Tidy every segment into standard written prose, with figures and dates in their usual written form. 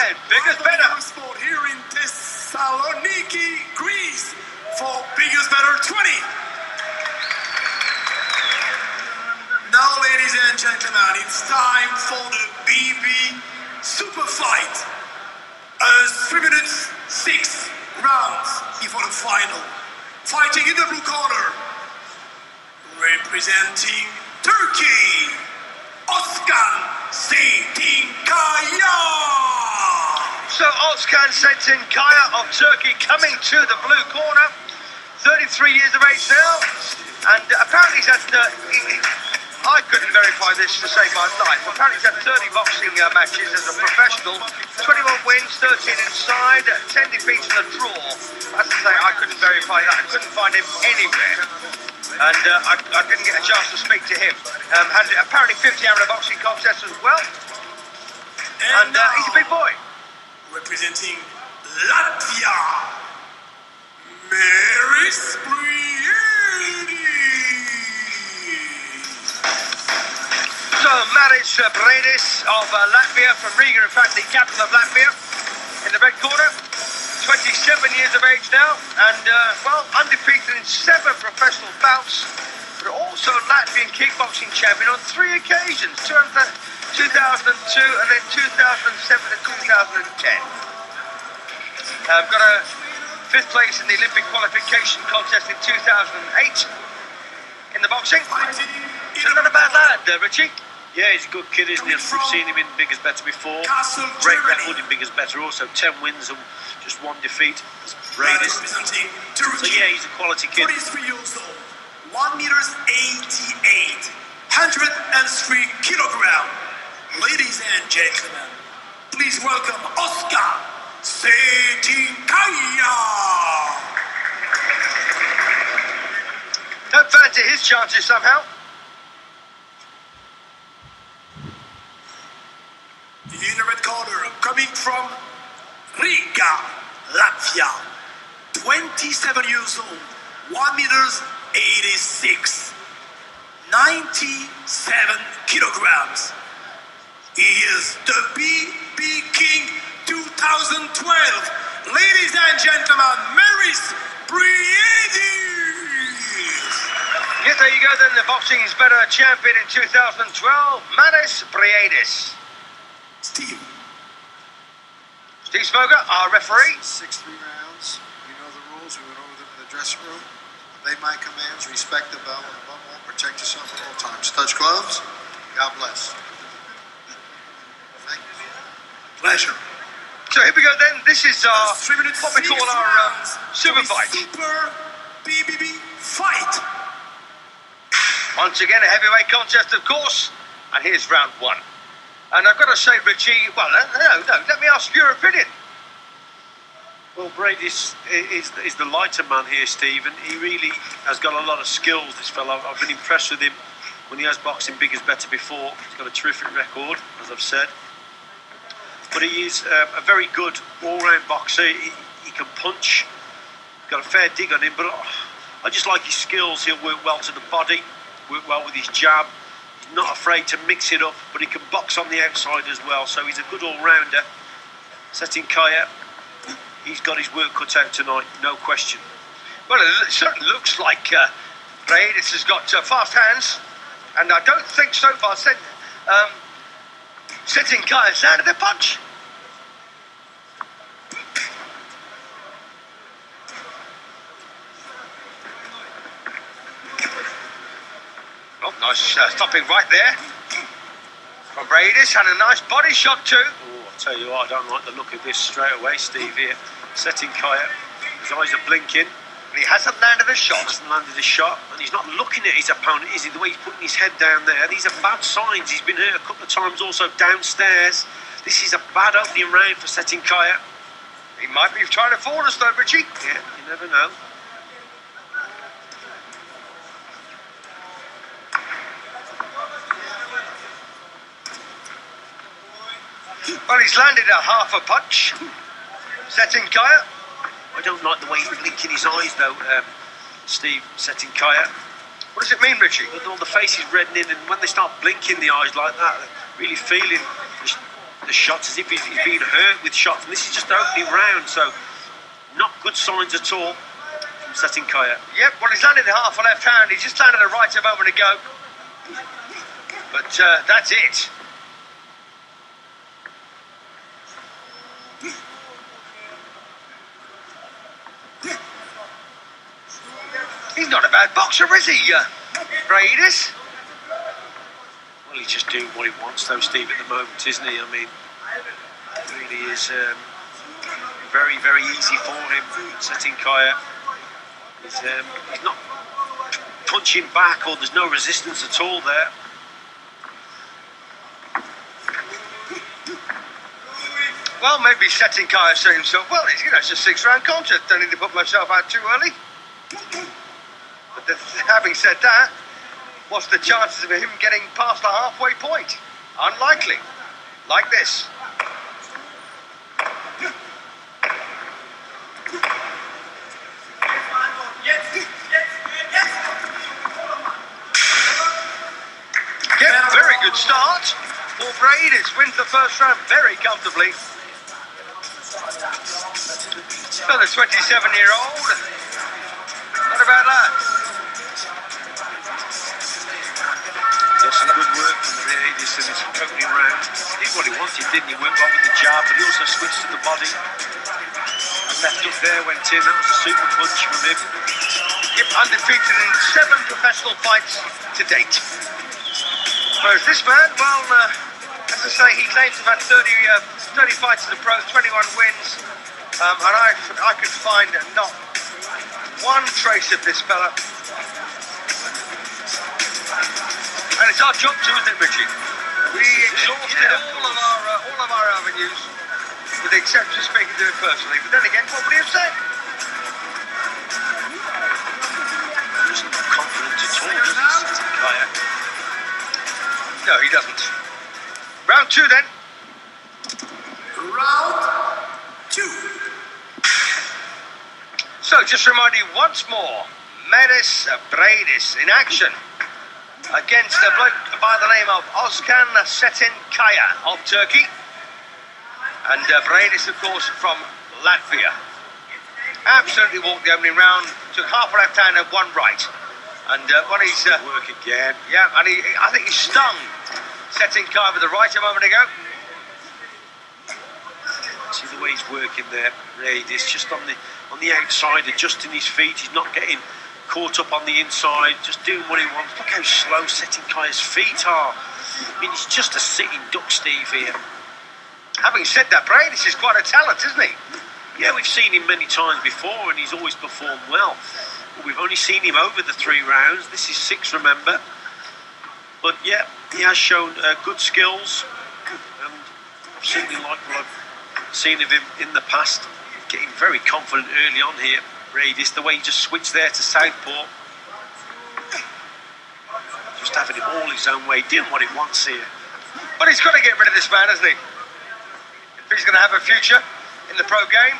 and Bigger's Better. Sport here in Thessaloniki, Greece, for Bigger's Better 20. Now, ladies and gentlemen, it's time for the BB Super Fight. 3 minutes, 6 rounds before the final. Fighting in the blue corner, representing Turkey, Ozkan Cetinkaya. So Ozkan Cetinkaya of Turkey coming to the blue corner. 33 years of age now, and apparently he's had, I couldn't verify this to save my life, apparently he's had 30 boxing matches as a professional, 21 wins, 13 inside, 10 defeats and a draw. As I say, I couldn't verify that, I couldn't find him anywhere, and I didn't get a chance to speak to him. Had apparently 50 amateur boxing contests as well, and he's a big boy. Representing Latvia, Mairis Briedis. So Mairis Briedis of Latvia, from Riga, in fact the capital of Latvia, in the red corner. 27 years of age now, and well, undefeated in 7 professional bouts, but also Latvian kickboxing champion on 3 occasions, 2002 and then 2007 and 2010. Got a 5th place in the Olympic qualification contest in 2008 in the boxing. He's not a bad lad, Richie. Yeah, he's a good kid, isn't he? We've seen him in Bigger's Better before. Great record in Bigger's Better, also 10 wins and just 1 defeat. Briedis. So yeah, he's a quality kid. 43 years old, 1 meters 88, 103 kilograms. Ladies and gentlemen, please welcome Ozkan Cetinkaya. Don't fancy his chances somehow. In the red corner, coming from Riga, Latvia, 27 years old, 1 meters 86, 97 kilograms. He is the BB King 2012. Ladies and gentlemen, Mairis Briedis. Yes, there you go then, the Boxing is Better champion in 2012, Mairis Briedis. Steve Smoker, our referee. 6-3 rounds. We know the rules. We went over them in the dressing room. Obey my commands. Respect the bell, and above all, protect yourself at all times. Touch gloves. God bless. Thank you. Pleasure. So here we go then. This is our 3 minutes, what we call our super fight. Super BBB fight. Once again, a heavyweight contest, of course. And here's round 1. And I've got to say, Richie, well, no, let me ask your opinion. Well, Briedis is the lighter man here, Stephen. He really has got a lot of skills, this fellow. I've been impressed with him when he has boxed in Bigger's Better before. He's got a terrific record, as I've said. But he is a very good all-round boxer. He can punch. Got a fair dig on him, but I just like his skills. He'll work well to the body, work well with his jab. He's not afraid to mix it up, but he can box on the outside as well. So he's a good all-rounder. Cetinkaya, he's got his work cut out tonight, no question. Well, it certainly looks like Briedis has got fast hands, and I don't think so far Cetinkaya's landed the punch. Oh, nice stopping right there from Briedis, and a nice body shot too. Oh, I'll tell you what, I don't like the look of this straight away, Steve, here. Cetinkaya, his eyes are blinking. He hasn't landed a shot. Hasn't landed a shot, and he's not looking at his opponent, is he? The way he's putting his head down there. These are bad signs. He's been hurt a couple of times also downstairs. This is a bad opening round for Cetinkaya. He might be trying to fool us though, Richie. Yeah, you never know. Well, he's landed a half a punch. Cetinkaya. I don't like the way he's blinking his eyes though, Steve, Cetinkaya. What does it mean, Richie? All the face is reddening, and when they start blinking the eyes like that, really feeling the shots as if he's been hurt with shots. And this is just the opening round, so not good signs at all from Cetinkaya. Yep, well, he's landed half a left hand. He just landed a right a moment ago. But that's it. He's not a bad boxer, is he, Briedis? Well, he's just doing what he wants, though, Steve, at the moment, isn't he? I mean, it really is very, very easy for him. Cetinkaya. He's not punching back, or there's no resistance at all there. Well, maybe Cetinkaya said himself, well, it's a 6-round contest. Don't need to put myself out too early. But having said that, what's the chances of him getting past the halfway point? Unlikely. Like this. Yeah, very good start. For Briedis wins the first round very comfortably. Another 27-year-old. What about that? Got some good work from Briedis in his opening round. He did what he wanted, didn't he? Went well with the jab, but he also switched to the body. Left up there, went in. That was a super punch from him. Yep, undefeated in 7 professional fights to date. Whereas this man, well, as I say, he claims to have had 30 fights as a pro, 21 wins. And I could find not one trace of this fella. And it's our job too, isn't it, Richie? We exhausted all of our avenues, with the exception of speaking to him personally. But then again, what would he have said? He doesn't look confident at all, does he, Cetinkaya? No, he doesn't. Round 2 then. Round 2. So, just remind you once more, Mairis Briedis in action against a bloke by the name of Ozkan Cetinkaya of Turkey. And Briedis, of course, from Latvia. Absolutely walked the opening round, took half a left hand and one right. And when he's... work again. Yeah, and I think he stung Cetinkaya with the right a moment ago. See the way he's working there, Briedis, just on the outside, adjusting his feet. He's not getting caught up on the inside, just doing what he wants. Look how slow Cetinkaya's feet are. I mean, he's just a sitting duck, Steve, here. Having said that, Briedis is quite a talent, isn't he? Yeah, we've seen him many times before, and he's always performed well. But we've only seen him over the 3 rounds. This is 6, remember. But yeah, he has shown good skills, and I've certainly liked what I've seen of him in the past. Getting very confident early on here, Briedis, the way he just switched there to southpaw. Just having it all his own way, doing what he wants here. But he's got to get rid of this man, hasn't he? If he's going to have a future in the pro game.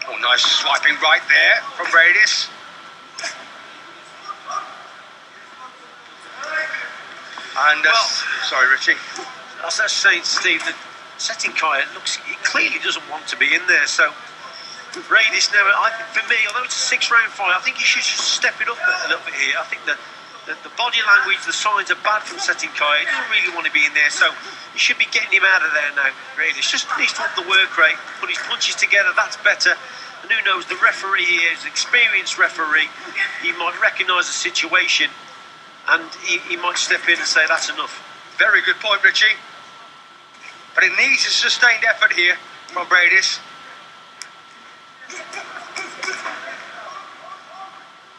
Oh, nice swiping right there from Briedis. And, sorry, Richie. As I was saying, Steve, that Cetinkaya he clearly doesn't want to be in there. So Briedis now, I think for me, although it's a 6-round fight, I think he should just step it up a little bit here. I think the body language, the signs are bad from Cetinkaya. He doesn't really want to be in there, so you should be getting him out of there now, Briedis. Just needs to up the work rate, put his punches together, that's better. And who knows, the referee here is an experienced referee. He might recognise the situation, and he might step in and say, that's enough. Very good point, Richie. But it needs a sustained effort here from Briedis.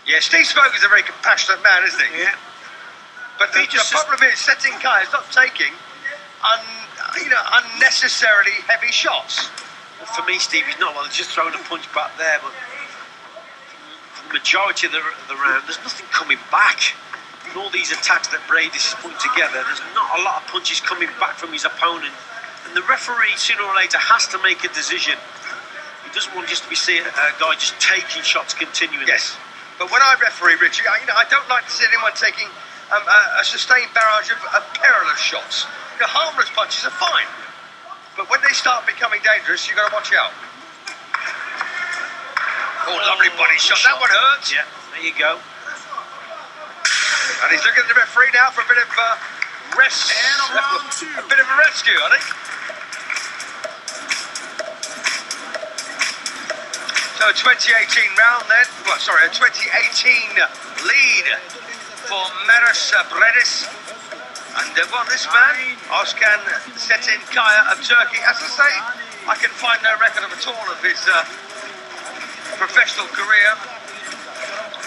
Yeah, Steve Spoke is a very compassionate man, isn't he? Yeah. But the problem is Cetinkaya is not taking unnecessarily heavy shots. Well, for me, Steve, he's not. Well, he's just throwing a punch back there, but for the majority of the round, there's nothing coming back. And all these attacks that Briedis is putting together, there's not a lot of punches coming back from his opponent. And the referee, sooner or later, has to make a decision. He doesn't want just to be seeing a guy just taking shots continually. Yes, but when I referee, Richie, I don't like to see anyone taking a sustained barrage of perilous shots. Harmless punches are fine, but when they start becoming dangerous, you've got to watch out. Oh, lovely body shot. That one hurts. Yeah, there you go. And he's looking at the referee now for a bit of rest. And round two. A bit of a rescue, I think. So a 2018 round then. Well, sorry, a 2018 lead for Mairis Briedis. And well, this man, Ozkan Cetinkaya of Turkey, as I say, I can find no record of at all of his professional career.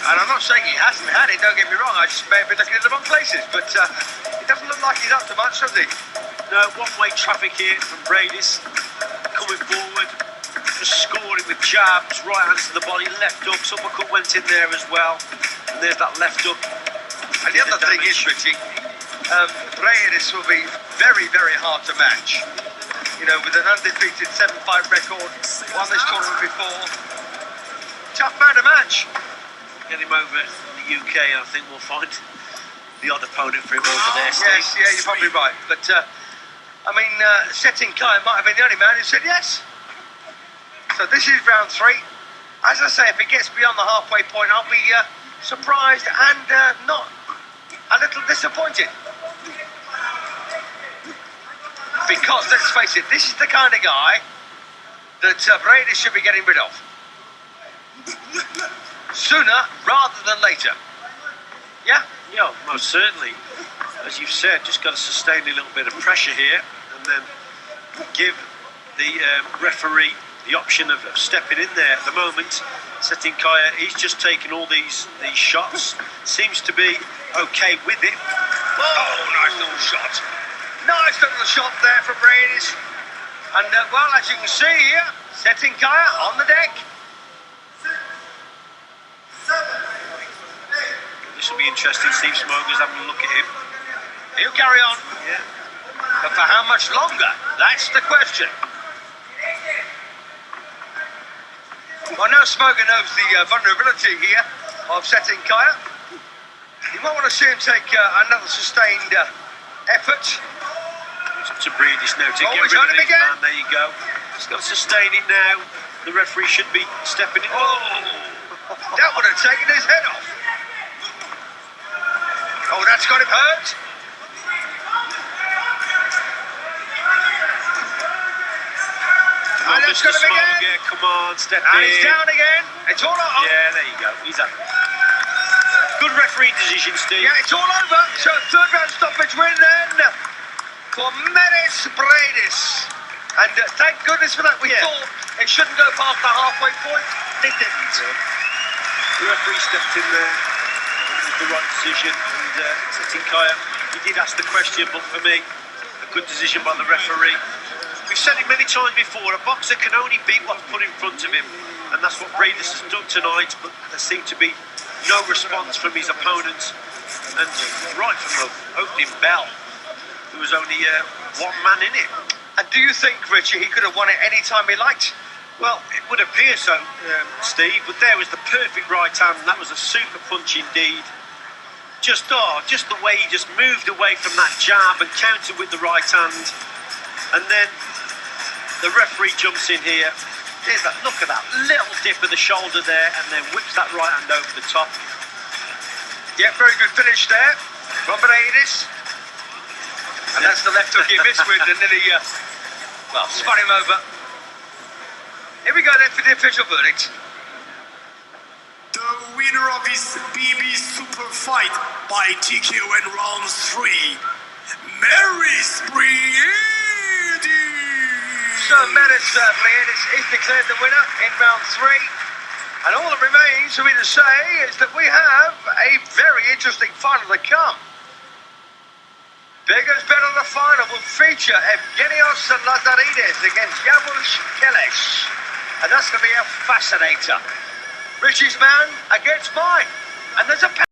And I'm not saying he hasn't had it, don't get me wrong, I just may have been looking in the wrong places, but it doesn't look like he's up to much, does he? No, one-way traffic here from Briedis, coming forward, just scoring with jabs, right hands to the body, left hook, uppercut went in there as well, and there's that left hook. And the other thing is, Richie, Briedis will be very, very hard to match. You know, with an undefeated 7-5 record, won this tournament before. Tough man to match. Get him over in the UK, and I think we'll find the odd opponent for him over there, Steve. Yes, yeah, you're probably right. But, I mean, Cetinkaya might have been the only man who said yes. So this is round 3. As I say, if it gets beyond the halfway point, I'll be surprised and not a little disappointed. Because, let's face it, this is the kind of guy that Briedis should be getting rid of. Sooner rather than later. Yeah? Yeah, most certainly. As you've said, just got to sustain a little bit of pressure here and then give the referee the option of stepping in there. At the moment, Cetinkaya, he's just taken all these shots. Seems to be okay with it. Oh, nice little shot. Nice little shot there for Briedis. And, well, as you can see here, Cetinkaya on the deck. This will be interesting. Steve Smoger's having a look at him. He'll carry on. Yeah. But for how much longer? That's the question. Well, now Smoger knows the vulnerability here of Cetinkaya. You might want to see him take another sustained effort. It's up to Briedis now to get rid of this man. There you go. He's got to sustain it now. The referee should be stepping in. Oh, that would have taken his head off. Oh, that's got him hurt. And it's got him again. Come on, step in. And he's down again. It's all over. Yeah, there you go. He's up. Good referee decision, Steve. Yeah, it's all over. So third round stoppage win then for Mairis Briedis. And thank goodness for that. We thought it shouldn't go past the halfway point. It didn't. The referee stepped in there. It was the right decision. And Cetinkaya, he did ask the question, but for me, a good decision by the referee. We've said it many times before, a boxer can only beat what's put in front of him. And that's what Briedis has done tonight, but there seemed to be no response from his opponents. And right from the opening bell, there was only one man in it. And do you think, Richie, he could have won it any time he liked? Well, it would appear so, Steve, but there was the perfect right hand. That was a super punch indeed. Just the way he just moved away from that jab and countered with the right hand. And then the referee jumps in here. There's that, look at that little dip of the shoulder there, and then whips that right hand over the top. Yeah, very good finish there from Briedis. And that's the left hook he missed with, and nearly, well, spun him over. Here we go then for the official verdict. The winner of this BB Super Fight by TKO in round 3, Mairis Briedis. So Mairis Briedis is declared the winner in round 3. And all that remains for me to say is that we have a very interesting final to come. Bigger's better. The final will feature Evgenios Lazaridis against Javush Kelesh. And that's going to be a fascinator. Richie's man against mine. And there's a